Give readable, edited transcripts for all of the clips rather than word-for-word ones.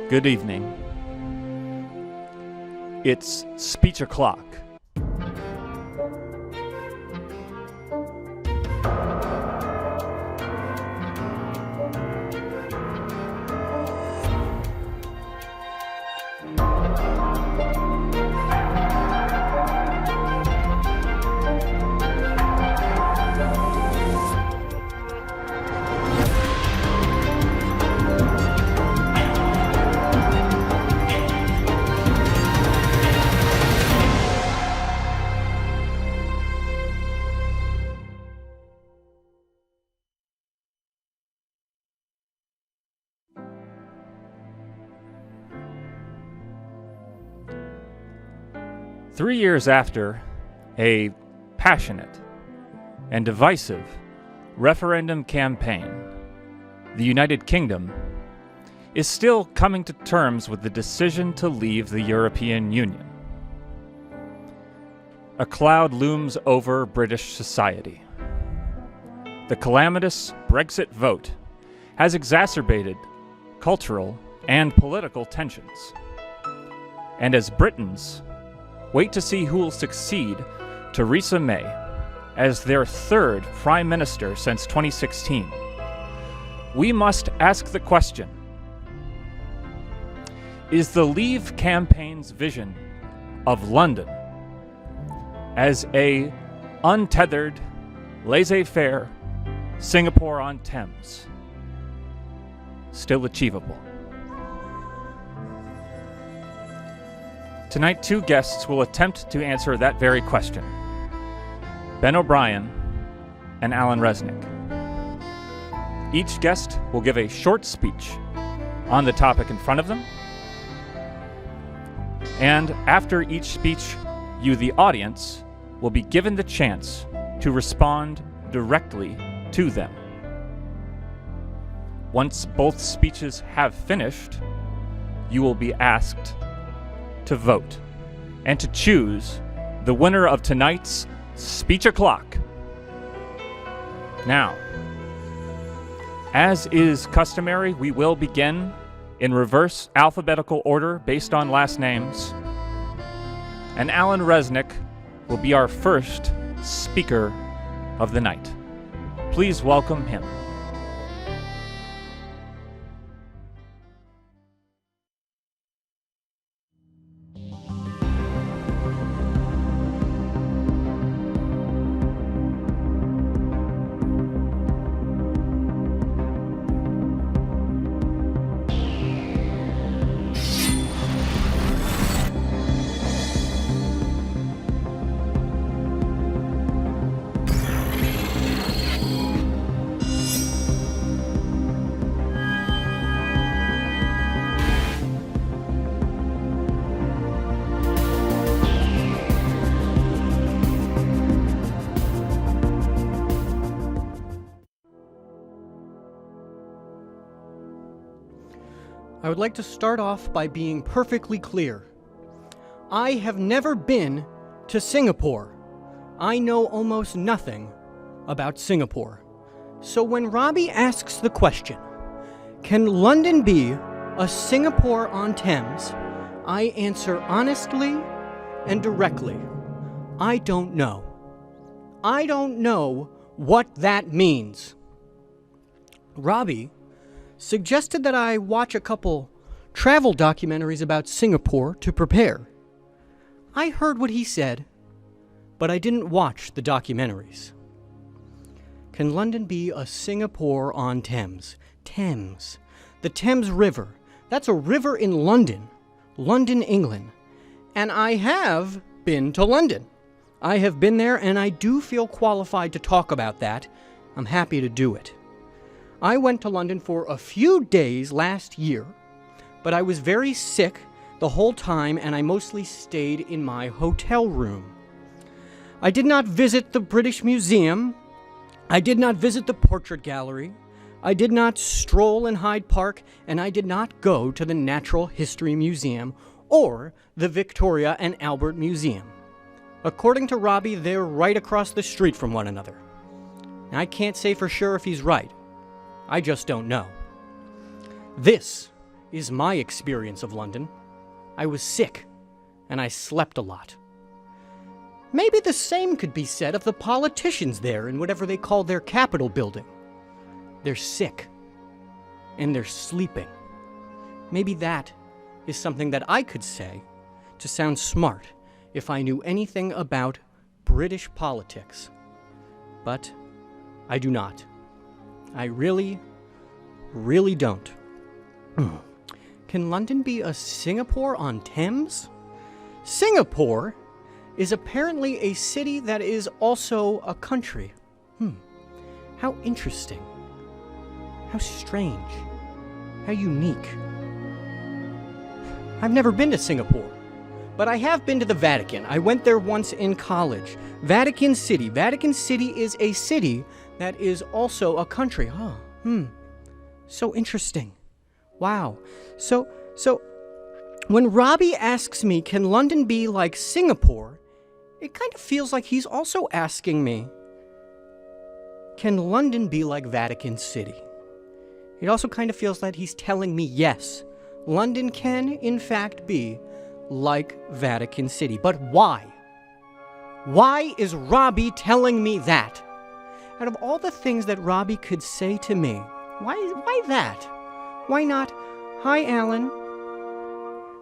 Good evening. It's Speech O'Clock. Three years after a passionate and divisive referendum campaign, the United Kingdom is still coming to terms with the decision to leave the European Union. A cloud looms over British society. The calamitous Brexit vote has exacerbated cultural and political tensions. And as Britons wait to see who will succeed Theresa May as their third Prime Minister since 2016, we must ask the question: is the Leave campaign's vision of London as a untethered, laissez-faire Singapore-on-Thames still achievable? Tonight, two guests will attempt to answer that very question: Ben O'Brien and Alan Resnick. Each guest will give a short speech on the topic in front of them, and after each speech, you, the audience, will be given the chance to respond directly to them. Once both speeches have finished, you will be asked to vote and to choose the winner of tonight's Speech O'Clock. Now, as is customary, we will begin in reverse alphabetical order based on last names, and Alan Resnick will be our first speaker of the night. Please welcome him. I would like to start off by being perfectly clear. I have never been to Singapore. I know almost nothing about Singapore. So when Robby asks the question, can London be a Singapore-on-Thames, I answer honestly and directly, I don't know. I don't know what that means. Robby suggested that I watch a couple travel documentaries about Singapore to prepare. I heard what he said, but I didn't watch the documentaries. Can London be a Singapore-on-Thames? Thames. The Thames River. That's a river in London. London, England. And I have been to London. I have been there, and I do feel qualified to talk about that. I'm happy to do it. I went to London for a few days last year, but I was very sick the whole time, and I mostly stayed in my hotel room. I did not visit the British Museum. I did not visit the Portrait Gallery. I did not stroll in Hyde Park, and I did not go to the Natural History Museum or the Victoria and Albert Museum. According to Robby, they're right across the street from one another. Now, I can't say for sure if he's right. I just don't know. This is my experience of London. I was sick, and I slept a lot. Maybe the same could be said of the politicians there in whatever they call their Capitol building. They're sick, and they're sleeping. Maybe that is something that I could say to sound smart if I knew anything about British politics. But I do not. I really, really don't. Can London be a Singapore on Thames? Singapore is apparently a city that is also a country. How interesting. How strange. How unique. I've never been to Singapore, but I have been to the Vatican. I went there once in college. Vatican City. Vatican City is a city that is also a country. So interesting. Wow. So when Robby asks me, can London be like Singapore, it kind of feels like he's also asking me, can London be like Vatican City? It also kind of feels like he's telling me, yes, London can, in fact, be like Vatican City. But why? Why is Robby telling me that? Out of all the things that Robby could say to me, why that? Why not, hi, Alan.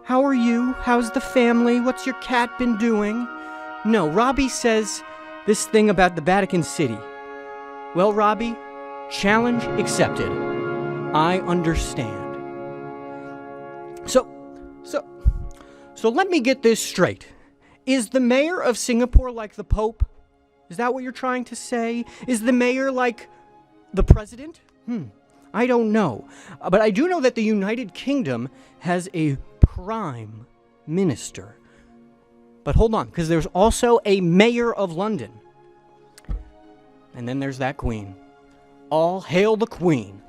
How are you? How's the family? What's your cat been doing? No, Robby says this thing about the Vatican City. Well, Robby, challenge accepted. I understand. So let me get this straight. Is the mayor of Singapore like the Pope? Is that what you're trying to say? Is the mayor like the president? I don't know. But I do know that the United Kingdom has a prime minister. But hold on, because there's also a mayor of London. And then there's that queen. All hail the queen.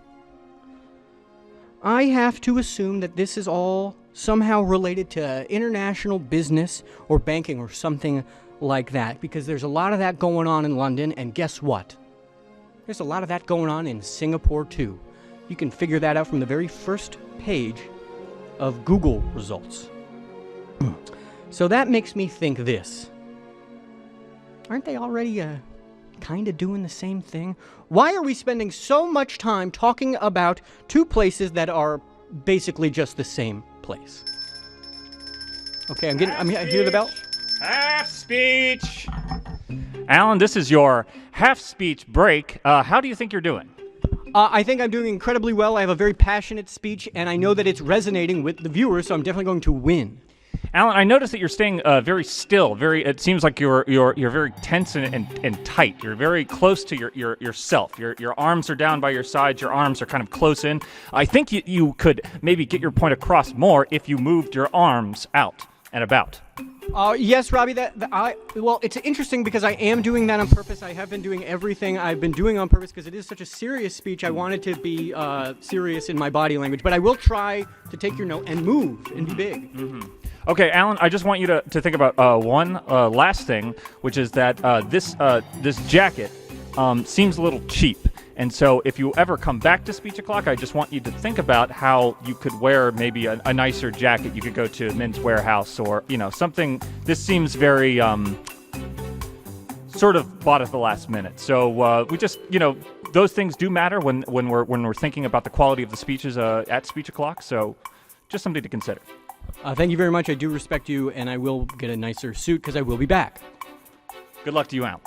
I have to assume that this is all somehow related to international business or banking or something like that, because there's a lot of that going on in London, and guess what? There's a lot of that going on in Singapore too. You can figure that out from the very first page of Google results. So that makes me think this. Aren't they already kind of doing the same thing? Why are we spending so much time talking about two places that are basically just the same place? Okay, I hear the bell. Half speech. Alan, this is your half speech break. How do you think you're doing? I think I'm doing incredibly well. I have a very passionate speech, and I know that it's resonating with the viewers, so I'm definitely going to win. Alan, I noticed that you're staying very still. It seems like you're very tense and tight. You're very close to yourself. Your arms are down by your sides. Your arms are kind of close in. I think you could maybe get your point across more if you moved your arms out and about. Yes, Robby. Well, it's interesting because I am doing that on purpose. I have been doing everything I've been doing on purpose because it is such a serious speech. I wanted to be serious in my body language, but I will try to take your note and move and be big. Mm-hmm. Okay, Alan, I just want you to think about one last thing, which is that this jacket seems a little cheap. And so if you ever come back to SPEECHACLOCK, I just want you to think about how you could wear maybe a nicer jacket. You could go to Men's Warehouse or, something. This seems very sort of bought at the last minute. So we just, those things do matter when we're thinking about the quality of the speeches at SPEECHACLOCK. So just something to consider. Thank you very much. I do respect you, and I will get a nicer suit because I will be back. Good luck to you, Al.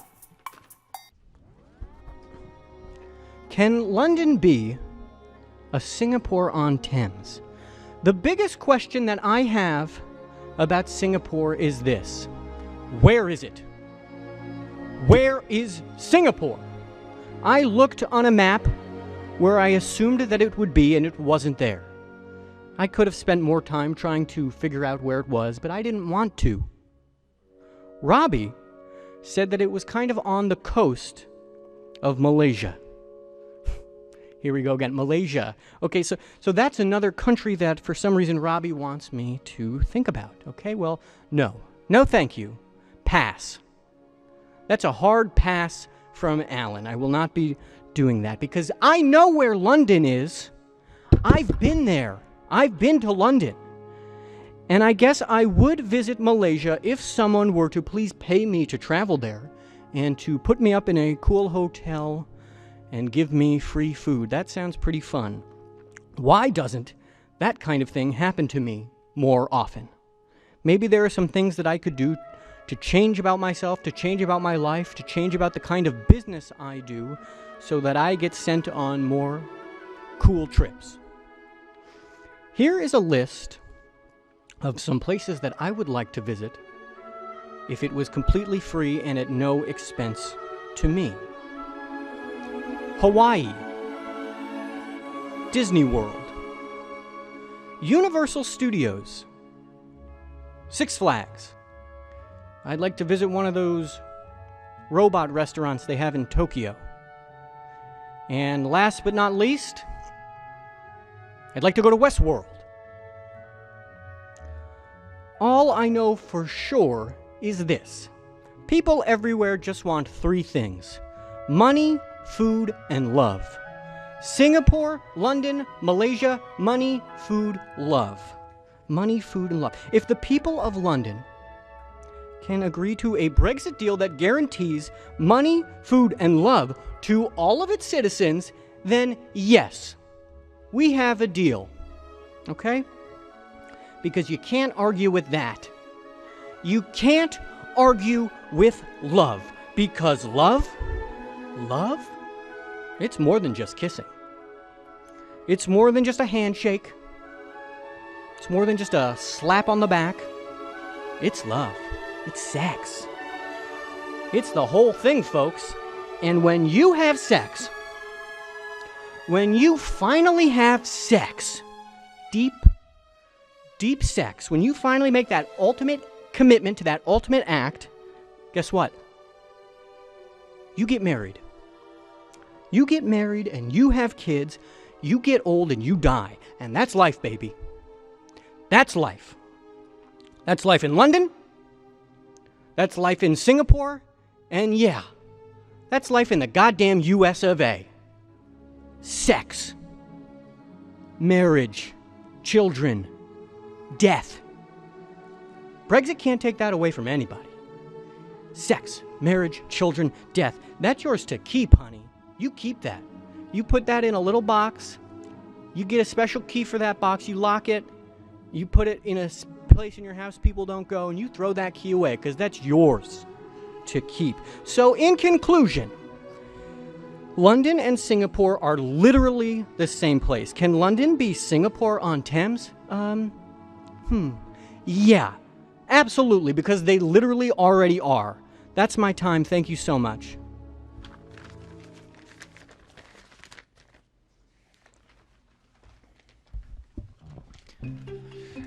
Can London be a Singapore on Thames? The biggest question that I have about Singapore is this. Where is it? Where is Singapore? I looked on a map where I assumed that it would be, and it wasn't there. I could have spent more time trying to figure out where it was, but I didn't want to. Robby said that it was kind of on the coast of Malaysia. Here we go again, Malaysia. Okay, so that's another country that for some reason Robby wants me to think about. Okay, well, no. No thank you. Pass. That's a hard pass from Alan. I will not be doing that because I know where London is. I've been there. I've been to London. And I guess I would visit Malaysia if someone were to please pay me to travel there and to put me up in a cool hotel and give me free food. That sounds pretty fun. Why doesn't that kind of thing happen to me more often? Maybe there are some things that I could do to change about myself, to change about my life, to change about the kind of business I do so that I get sent on more cool trips. Here is a list of some places that I would like to visit if it was completely free and at no expense to me. Hawaii, Disney World, Universal Studios, Six Flags. I'd like to visit one of those robot restaurants they have in Tokyo. And last but not least, I'd like to go to Westworld. All I know for sure is this. People everywhere just want three things: money, food, and love. Singapore, London, Malaysia, money, food, love. Money, food, and love. If the people of London can agree to a Brexit deal that guarantees money, food, and love to all of its citizens, then yes, we have a deal. Okay? Because you can't argue with that. You can't argue with love. Because love, it's more than just kissing. It's more than just a handshake. It's more than just a slap on the back. It's love. It's sex. It's the whole thing, folks. And when you have sex, when you finally have sex, deep sex, when you finally make that ultimate commitment to that ultimate act, guess what? You get married. You get married and you have kids. You get old and you die. And that's life, baby. That's life. That's life in London. That's life in Singapore. And yeah, that's life in the goddamn US of A. Sex. Marriage. Children. Death. Brexit can't take that away from anybody. Sex, marriage, children, death. That's yours to keep, honey. You keep that. You put that in a little box. You get a special key for that box. You lock it. You put it in a place in your house people don't go, and you throw that key away because that's yours to keep. So in conclusion, London and Singapore are literally the same place. Can London be Singapore on Thames? Yeah, absolutely, because they literally already are. That's my time. Thank you so much.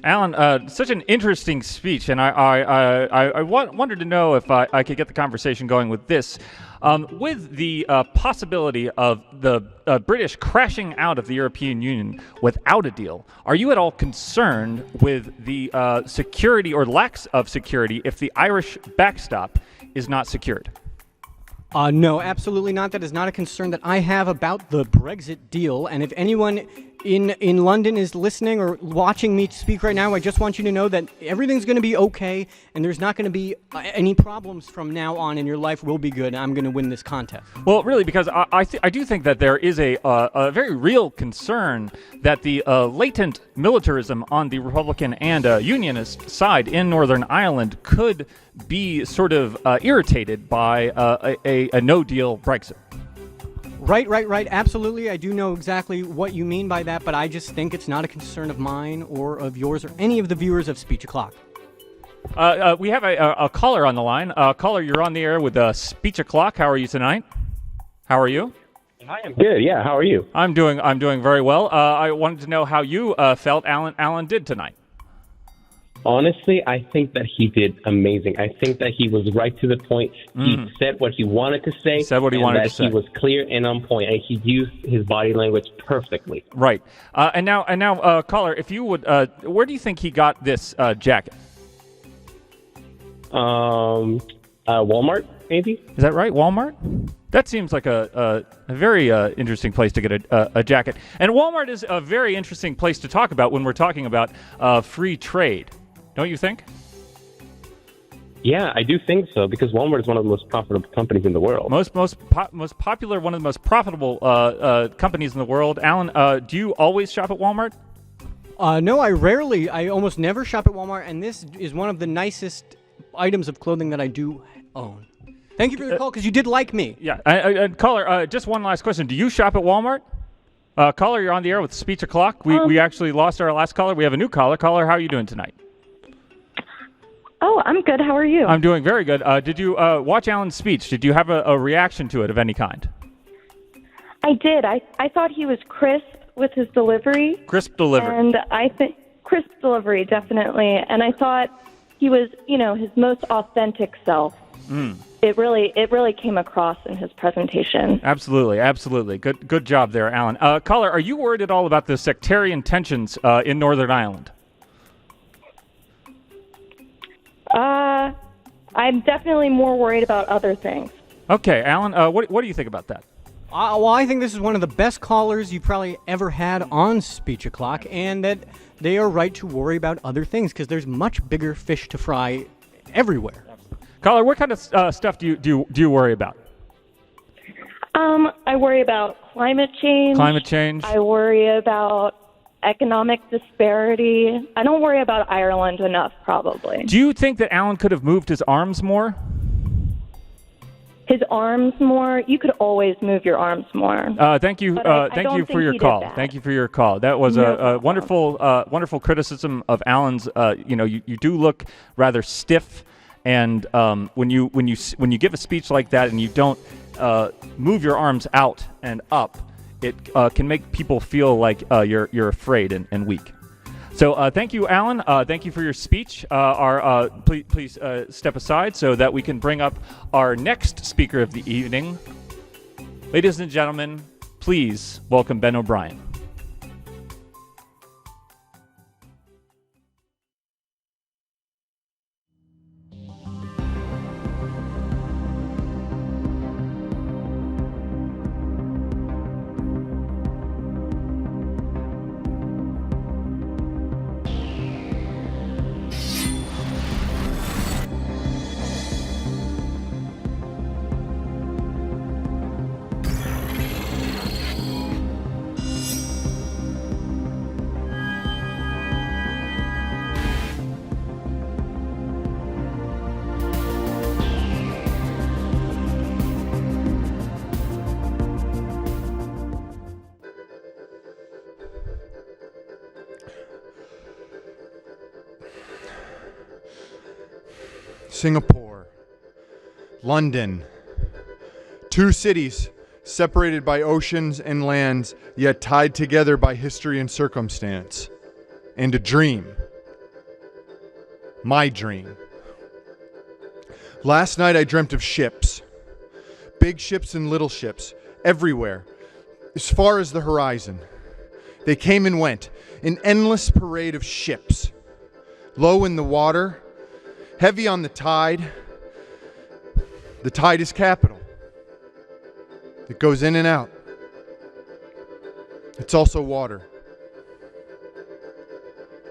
Alan, such an interesting speech, and I wanted to know if I could get the conversation going with this. With the possibility of the British crashing out of the European Union without a deal, are you at all concerned with the security or lack of security if the Irish backstop is not secured? No, absolutely not. That is not a concern that I have about the Brexit deal. And if anyone in London is listening or watching me speak right now, I just want you to know that everything's going to be okay, and there's not going to be any problems from now on, and your life will be good. I'm going to win this contest. Well, really, because I do think that there is a very real concern that the latent militarism on the Republican and Unionist side in Northern Ireland could be sort of irritated by a no-deal Brexit. Right. Absolutely. I do know exactly what you mean by that, but I just think it's not a concern of mine or of yours or any of the viewers of Speech O'Clock. We have a caller on the line. Caller, you're on the air with Speech O'Clock. How are you tonight? How are you? I am good. Yeah. How are you? I'm doing very well. I wanted to know how you felt Alan did tonight. Honestly, I think that he did amazing. I think that he was right to the point. He said what he wanted to say. He was clear and on point, and he used his body language perfectly. Right. And now, caller, if you would, where do you think he got this jacket? Walmart. maybe. Is that right? Walmart? That seems like a very interesting place to get a jacket. And Walmart is a very interesting place to talk about when we're talking about free trade. Don't you think? Yeah, I do think so, because Walmart is one of the most profitable companies in the world. Most popular, one of the most profitable companies in the world. Alan, do you always shop at Walmart? No, I almost never shop at Walmart, and this is one of the nicest items of clothing that I do own. Thank you for the call, because you did like me. Yeah. Caller, just one last question. Do you shop at Walmart? Caller, you're on the air with Speech O'Clock. We actually lost our last caller. We have a new caller. Caller, how are you doing tonight? Oh, I'm good. How are you? I'm doing very good. Did you watch Alan's speech? Did you have a reaction to it of any kind? I did. I thought he was crisp with his delivery. Crisp delivery. And I think crisp delivery, definitely. And I thought he was, his most authentic self. It really came across in his presentation. Absolutely. Good job there, Alan. Caller, are you worried at all about the sectarian tensions in Northern Ireland? I'm definitely more worried about other things. Okay, Alan, what do you think about that? Well, I think this is one of the best callers you probably ever had on Speech O'Clock, and that they are right to worry about other things, because there's much bigger fish to fry everywhere. Caller, what kind of stuff do you worry about? I worry about climate change. I worry about economic disparity. I don't worry about Ireland enough, probably. Do you think that Alan could have moved his arms more? His arms more? You could always move your arms more. Thank you. Thank you for your call. Thank you for your call. That was a wonderful criticism of Alan's. You do look rather stiff, and when you give a speech like that and you don't move your arms out and up, it can make people feel like you're afraid and weak. So thank you, Alan. Thank you for your speech. Please step aside so that we can bring up our next speaker of the evening. Ladies and gentlemen, please welcome Ben O'Brien. Singapore, London, two cities separated by oceans and lands, yet tied together by history and circumstance, and a dream. My dream. Last night I dreamt of ships, big ships and little ships, everywhere, as far as the horizon. They came and went, an endless parade of ships, low in the water, heavy on the tide. The tide is capital. It goes in and out. It's also water.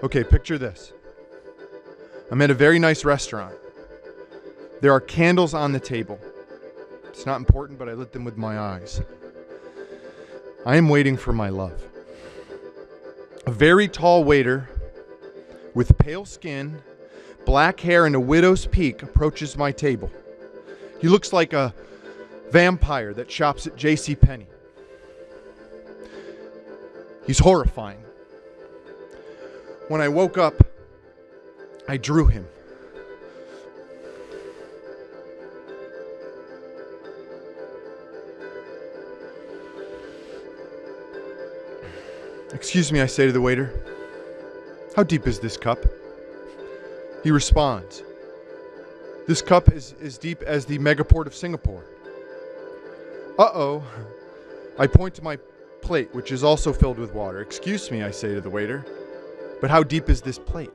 Okay, picture this. I'm at a very nice restaurant. There are candles on the table. It's not important, but I lit them with my eyes. I am waiting for my love. A very tall waiter with pale skin, black hair, and a widow's peak approaches my table. He looks like a vampire that shops at JCPenney. He's horrifying. When I woke up, I drew him. Excuse me, I say to the waiter. How deep is this cup? He responds, this cup is as deep as the megaport of Singapore. Uh-oh. I point to my plate, which is also filled with water. Excuse me, I say to the waiter, but how deep is this plate?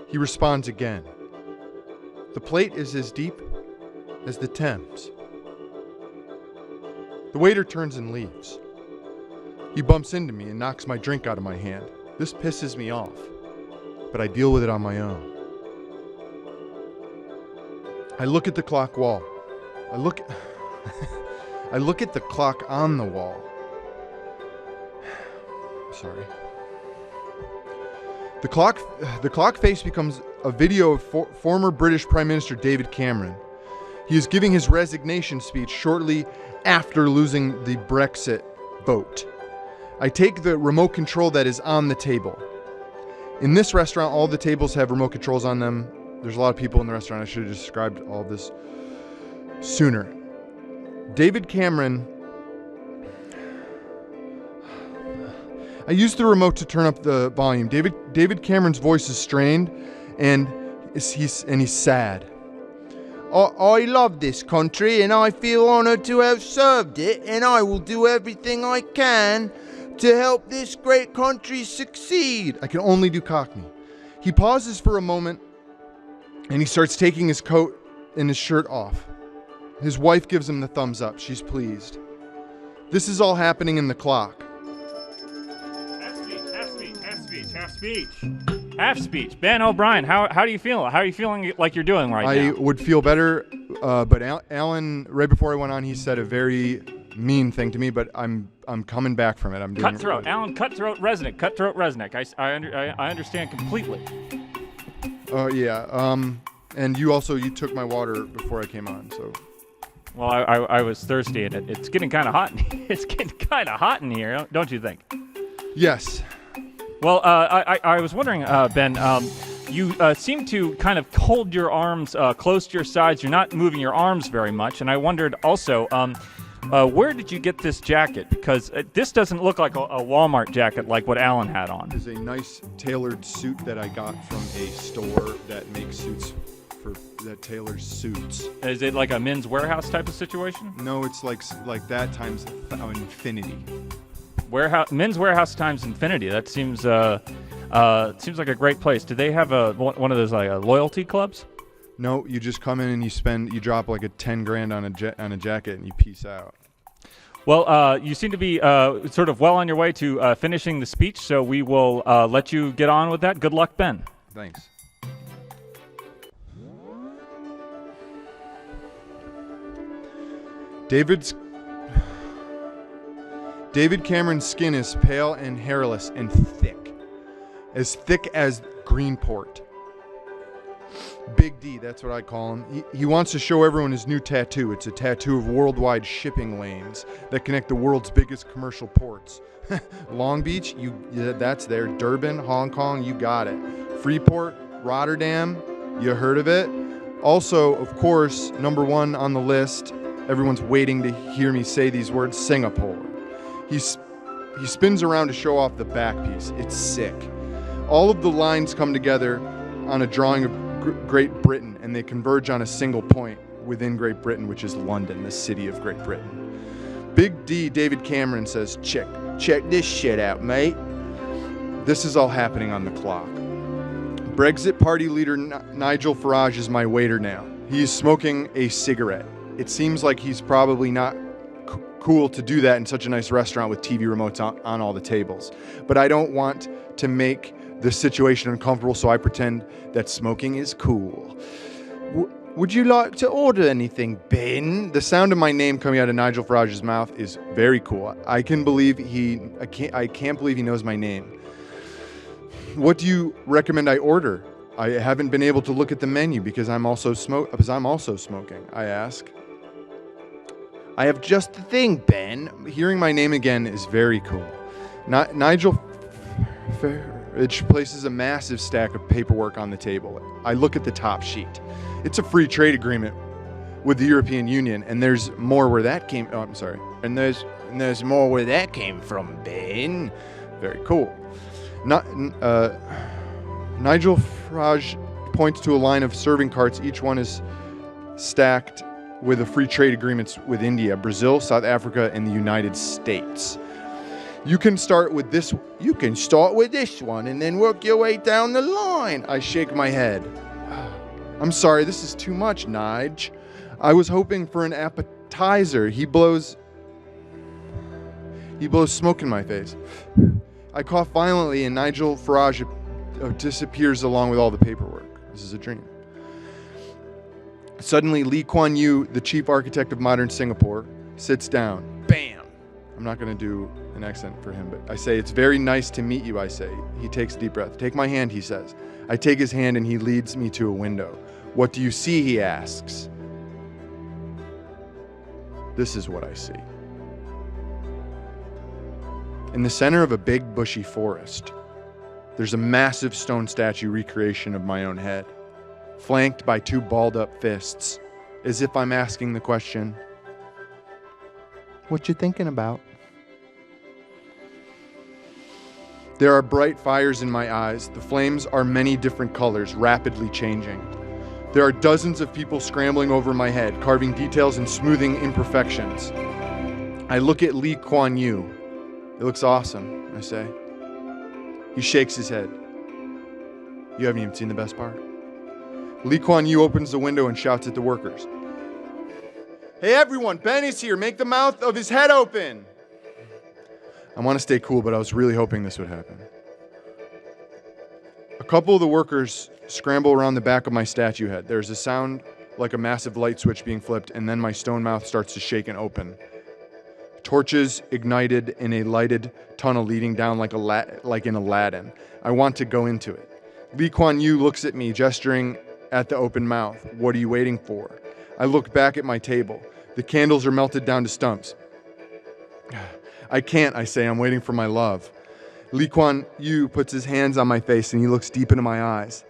He responds again. The plate is as deep as the Thames. The waiter turns and leaves. He bumps into me and knocks my drink out of my hand. This pisses me off, but I deal with it on my own. I look at the clock wall. I look at the clock on the wall. Sorry. The clock face becomes a video of former British Prime Minister David Cameron. He is giving his resignation speech shortly after losing the Brexit vote. I take the remote control that is on the table. In this restaurant, all the tables have remote controls on them. There's a lot of people in the restaurant. I should have described all this sooner. David Cameron. I used the remote to turn up the volume. David Cameron's voice is strained, and he's sad. I love this country, and I feel honored to have served it, and I will do everything I can to help this great country succeed. I can only do Cockney. He pauses for a moment, and he starts taking his coat and his shirt off. His wife gives him the thumbs up. She's pleased. This is all happening in the clock. Half speech. Ben O'Brien, how do you feel? How are you feeling like you're doing right now? I would feel better, but Alan, right before I went on, he said a very mean thing to me, but I'm coming back from it. I'm doing Cutthroat. Alan Cutthroat Resnick. Cutthroat Resnick. I understand completely. Yeah. And you took my water before I came on, so. Well, I was thirsty, and it's getting kind of hot. It's getting kind of hot in here, don't you think? Yes. Well, I was wondering, Ben, you seem to kind of hold your arms close to your sides. You're not moving your arms very much. And I wondered also, where did you get this jacket? Because this doesn't look like a Walmart jacket like what Alan had on. It's a nice tailored suit that I got from a store that makes suits that tailors suits. Is it like a Men's Warehouse type of situation? No, it's like that times infinity. Men's Warehouse times infinity. That seems like a great place. Do they have one of those like loyalty clubs? No, you just come in and you drop like a 10 grand on a jacket and you peace out. Well, you seem to be sort of well on your way to finishing the speech, so we will let you get on with that. Good luck, Ben. Thanks. David Cameron's skin is pale and hairless and thick as Greenport. Big D, that's what I call him. He wants to show everyone his new tattoo. It's a tattoo of worldwide shipping lanes that connect the world's biggest commercial ports. Long Beach, that's there. Durban, Hong Kong, you got it. Freeport, Rotterdam, you heard of it. Also, of course, number one on the list, everyone's waiting to hear me say these words, Singapore. He spins around to show off the back piece. It's sick. All of the lines come together on a drawing of Great Britain, and they converge on a single point within Great Britain, which is London, the city of Great Britain. Big D, David Cameron, says, check this shit out, mate. This is all happening on the clock. Brexit Party leader Nigel Farage is my waiter now. He is smoking a cigarette. It seems like he's probably not cool to do that in such a nice restaurant with TV remotes on all the tables. But I don't want to make the situation uncomfortable, so I pretend that smoking is cool. Would you like to order anything, Ben? The sound of my name coming out of Nigel Farage's mouth is very cool. I can't believe he knows my name. What do you recommend I order? I haven't been able to look at the menu because I'm also smoking, I ask. I have just the thing, Ben. Hearing my name again is very cool. Nigel Farage places a massive stack of paperwork on the table. I look at the top sheet. It's a free trade agreement with the European Union, and there's more where that came. Oh, I'm sorry. And there's more where that came from, Ben. Very cool. Nigel Farage points to a line of serving carts. Each one is stacked with the free trade agreements with India, Brazil, South Africa, and the United States. You can start with this one and then work your way down the line. I shake my head. I'm sorry, this is too much, Nige. I was hoping for an appetizer. He blows smoke in my face. I cough violently and Nigel Farage disappears along with all the paperwork. This is a dream. Suddenly, Lee Kuan Yew, the chief architect of modern Singapore, sits down. Bam! I'm not going to do an accent for him, but I say, "It's very nice to meet you," I say. He takes a deep breath. "Take my hand," he says. I take his hand and he leads me to a window. "What do you see?" he asks. This is what I see. In the center of a big bushy forest, there's a massive stone statue recreation of my own head, flanked by two balled-up fists, as if I'm asking the question, "What you thinking about?" There are bright fires in my eyes. The flames are many different colors, rapidly changing. There are dozens of people scrambling over my head, carving details and smoothing imperfections. I look at Lee Kuan Yew. "It looks awesome," I say. He shakes his head. "You haven't even seen the best part." Lee Kuan Yew opens the window and shouts at the workers. "Hey everyone, Ben is here. Make the mouth of his head open." I want to stay cool, but I was really hoping this would happen. A couple of the workers scramble around the back of my statue head. There's a sound like a massive light switch being flipped, and then my stone mouth starts to shake and open. Torches ignited in a lighted tunnel leading down like in Aladdin. I want to go into it. Lee Kuan Yew looks at me, gesturing at the open mouth. "What are you waiting for?" I look back at my table. The candles are melted down to stumps. "I can't," I say. "I'm waiting for my love." Lee Kuan Yew puts his hands on my face and he looks deep into my eyes.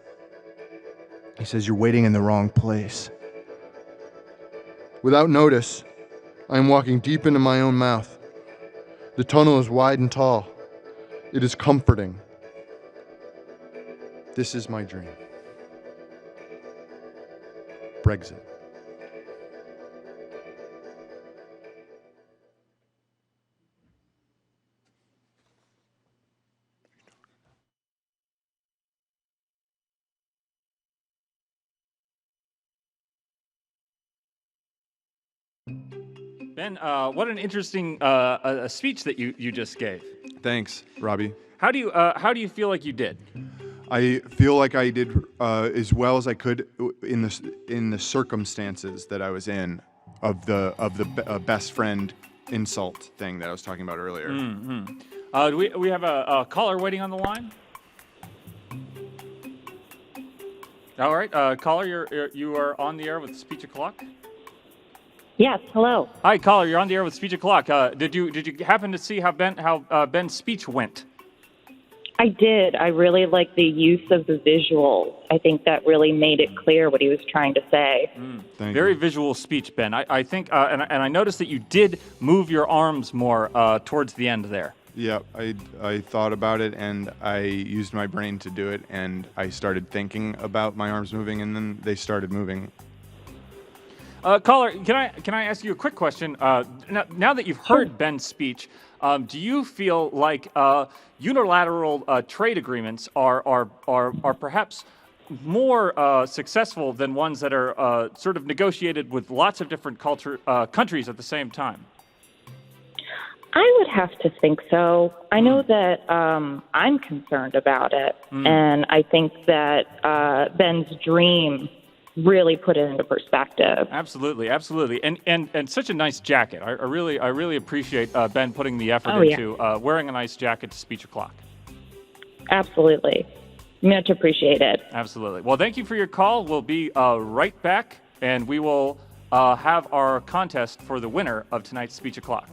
He says, "You're waiting in the wrong place." Without notice, I am walking deep into my own mouth. The tunnel is wide and tall. It is comforting. This is my dream. Brexit. Ben, what an interesting speech that you just gave. Thanks, Robby. How do you feel like you did? I feel like I did as well as I could in the circumstances that I was in of the best friend insult thing that I was talking about earlier. Mm-hmm. Do we have a caller waiting on the line? All right, caller, you are on the air with Speech O'Clock. Yes, hello. Hi, caller, you're on the air with Speech O'Clock. Did you happen to see how Ben's speech went? I did. I really like the use of the visuals. I think that really made it clear what he was trying to say. Very visual speech, Ben. I think, and I noticed that you did move your arms more towards the end there. Yeah, I thought about it, and I used my brain to do it, and I started thinking about my arms moving, and then they started moving. Caller, can I ask you a quick question? Now that you've heard Ben's speech, do you feel like unilateral trade agreements are perhaps more successful than ones that are sort of negotiated with lots of different countries at the same time? I would have to think so. I know that I'm concerned about it, and I think that Ben's dream really put it into perspective. Absolutely, and such a nice jacket. I really appreciate Ben putting the effort into wearing a nice jacket to Speech O'Clock. Absolutely, much appreciated. Absolutely. Well, thank you for your call. We'll be right back, and we will have our contest for the winner of tonight's Speech O'Clock.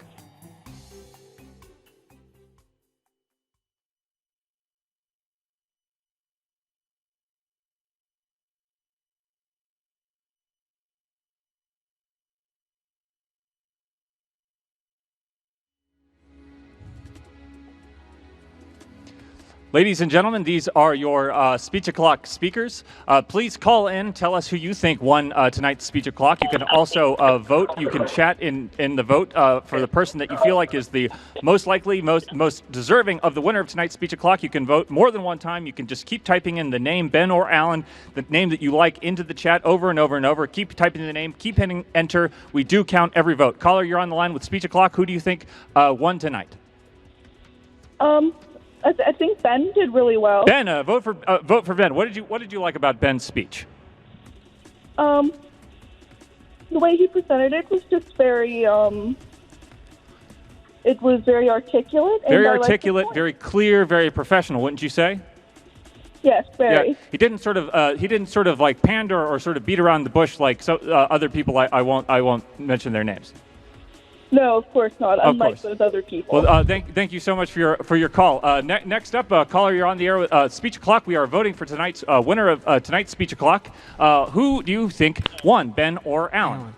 Ladies and gentlemen, these are your Speech O'Clock speakers. Please call in. Tell us who you think won tonight's Speech O'Clock. You can also vote. You can chat in the vote for the person that you feel like is the most likely, most deserving of the winner of tonight's Speech O'Clock. You can vote more than one time. You can just keep typing in the name, Ben or Alan, the name that you like, into the chat over and over and over. Keep typing the name. Keep hitting enter. We do count every vote. Caller, you're on the line with Speech O'Clock. Who do you think won tonight? I think Ben did really well. Ben, vote for Ben. What did you like about Ben's speech? The way he presented it was just very it was very articulate. Very articulate, very clear, very professional, wouldn't you say? Yes, very. Yeah. He didn't sort of like pander or sort of beat around the bush like other people. I won't mention their names. No, of course not. Unlike those other people. Well, thank you so much for your call. Next up, caller, you're on the air with Speech O'Clock. We are voting for tonight's winner of tonight's Speech O'Clock. Who do you think won, Ben or Alan?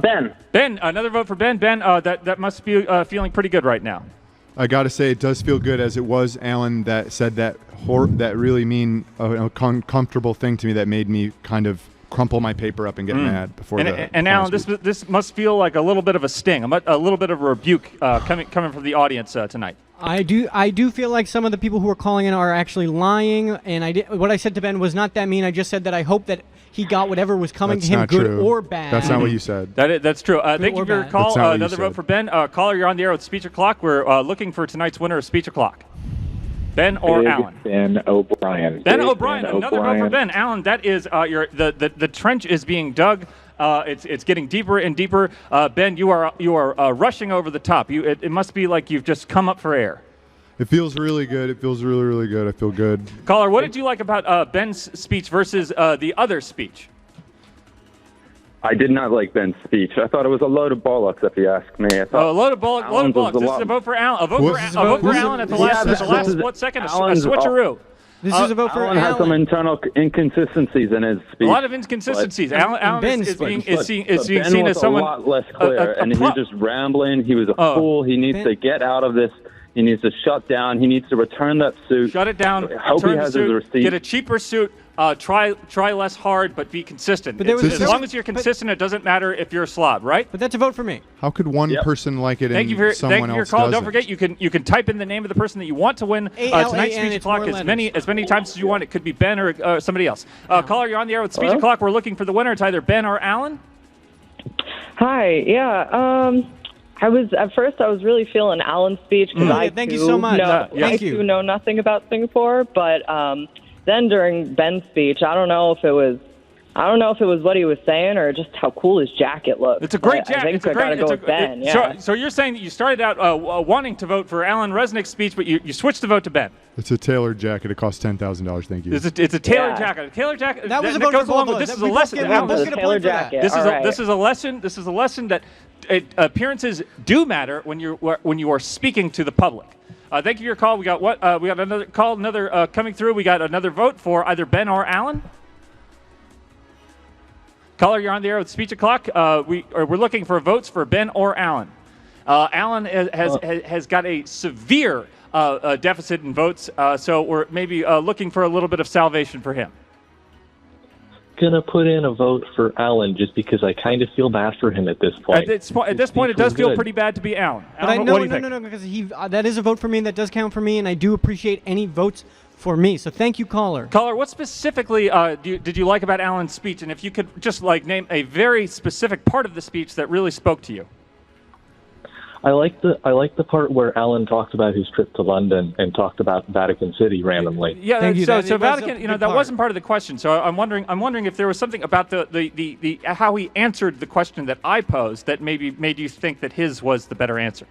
Ben. Ben, another vote for Ben. Ben, that must be feeling pretty good right now. I got to say, it does feel good, as it was Alan that said that really mean, uncomfortable thing to me that made me kind of crumple my paper up and get mad before and Alan, this must feel like a little bit of a sting, a little bit of a rebuke coming from the audience tonight. I do feel like some of the people who are calling in are actually lying, and what I said to Ben was not that mean. I just said that I hope that he got whatever was coming to him, good or bad. That's not what you said. That's true. Thank you for your call. Another vote for Ben. Caller, you're on the air with Speech O'Clock. We're looking for tonight's winner of Speech O'Clock. Ben or Alan? Ben O'Brien. Ben O'Brien. Another vote for Ben. Alan, that is the trench is being dug. It's getting deeper and deeper. Ben, you are rushing over the top. It must be like you've just come up for air. It feels really good. It feels really, really good. I feel good. Caller, what did you like about Ben's speech versus the other speech? I did not like Ben's speech. I thought it was a load of bollocks, if you ask me. A load of bollocks. This is a vote for Alan. A vote for Alan at the last second. A switcheroo. This is a vote for Alan. Alan has some internal inconsistencies in his speech. A lot of inconsistencies. Alan is being seen as someone a lot less clear, and he's just rambling. He was a fool. He needs to get out of this. He needs to shut down. He needs to return that suit. Shut it down. Hope he has his receipt. Get a cheaper suit. Try less hard, but be consistent. But as long as you're consistent, it doesn't matter if you're a slob, right? But that's a vote for me. How could one person like it and someone else doesn't? Thank you for your call. Don't forget, you can type in the name of the person that you want to win tonight's Speech O'Clock as many times as you want. It could be Ben or somebody else. Caller, you're on the air with Speech O'Clock. We're looking for the winner. It's either Ben or Alan. Hi. Yeah. At first I was really feeling Alan's speech because I do know nothing about Singapore, but then during Ben's speech, I don't know if it was what he was saying or just how cool his jacket looked. It's a great jacket. I think I gotta go with Ben. Yeah. So you're saying that you started out wanting to vote for Alan Resnick's speech, but you switched the vote to Ben. It's a tailored jacket. It costs $10,000. Thank you. It's a tailored jacket. A tailored jacket. That was a vote for both of us. This is a lesson. This is a lesson. This is a lesson that appearances do matter when you are speaking to the public. Thank you for your call. We got another call, coming through. We got another vote for either Ben or Alan. Caller, you're on the air with Speech O'Clock. We're looking for votes for Ben or Alan. Alan has got a severe deficit in votes, so we're maybe looking for a little bit of salvation for him. Gonna put in a vote for Alan just because I kind of feel bad for him at this point. At this point, it does feel pretty bad to be Alan. But what do you think? No, because that is a vote for me, and that does count for me, and I do appreciate any votes for me. So thank you, caller. Caller, what specifically did you like about Alan's speech? And if you could just name a very specific part of the speech that really spoke to you. I like the part where Alan talked about his trip to London and talked about Vatican City randomly. Yeah, so Vatican, that wasn't part of the question. So I'm wondering if there was something about the how he answered the question that I posed that maybe made you think that his was the better answer.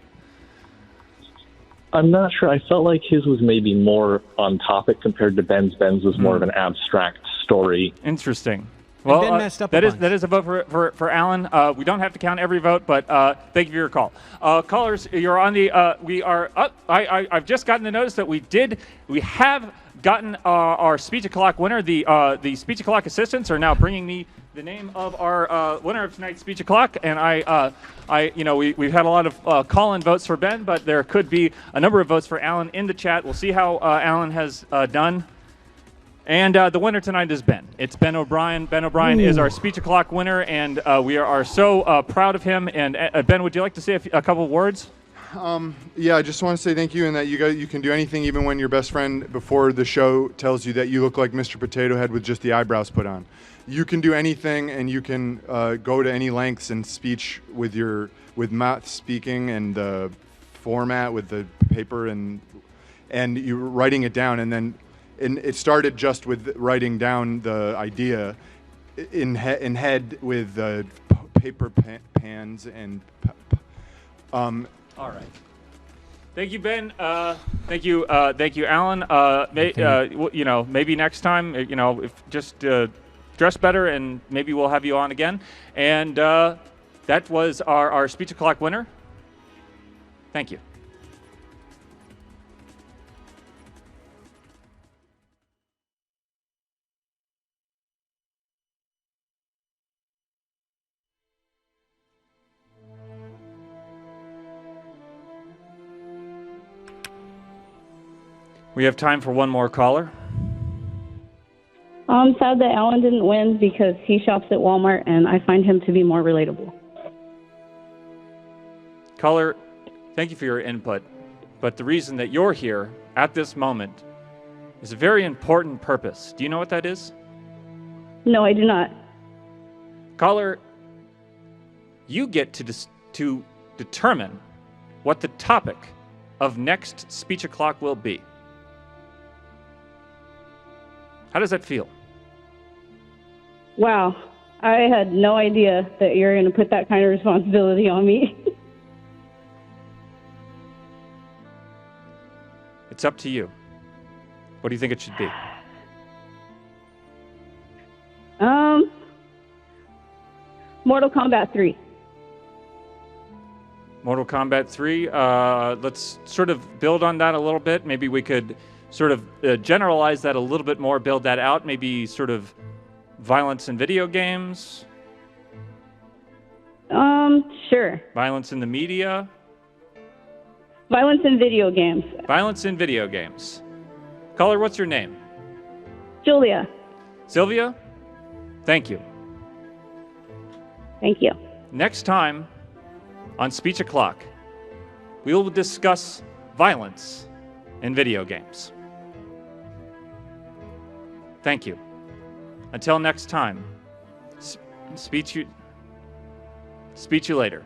I'm not sure. I felt like his was maybe more on topic compared to Ben's. Ben's was more of an abstract story. Interesting. Well, Ben messed up that is a vote for Alan. We don't have to count every vote, but thank you for your call. Callers, you're on the. We are up. I've just gotten the notice that we have gotten our Speech O'Clock winner. The Speech O'Clock assistants are now bringing me the name of our winner of tonight's Speech O'Clock, and we've had a lot of call-in votes for Ben, but there could be a number of votes for Alan in the chat. We'll see how Alan has done. And the winner tonight is Ben. It's Ben O'Brien. Ben O'Brien is our Speech O'Clock winner, and we are so proud of him. And Ben, would you like to say a couple of words? Yeah, I just want to say thank you, and that you can do anything, even when your best friend before the show tells you that you look like Mr. Potato Head with just the eyebrows put on. You can do anything, and you can go to any lengths in speech with math speaking and the format with the paper and you writing it down, and it started just with writing down the idea in head with paper pans and. All right. Thank you, Ben. Thank you, Alan. Maybe next time, if just dress better, and maybe we'll have you on again. And that was our Speech O'Clock winner. Thank you. We have time for one more caller. I'm sad that Alan didn't win because he shops at Walmart, and I find him to be more relatable. Caller, thank you for your input, but the reason that you're here at this moment is a very important purpose. Do you know what that is? No, I do not. Caller, you get to determine what the topic of next Speech O'Clock will be. How does that feel? Wow. I had no idea that you're going to put that kind of responsibility on me. It's up to you. What do you think it should be? Mortal Kombat 3. Mortal Kombat 3. Let's sort of build on that a little bit. Maybe we could sort of generalize that a little bit more, build that out, maybe sort of violence in video games? Sure. Violence in the media? Violence in video games. Violence in video games. Caller, what's your name? Julia. Sylvia? Thank you. Thank you. Next time on Speech O'Clock, we will discuss violence in video games. Thank you. Until next time, speech you later.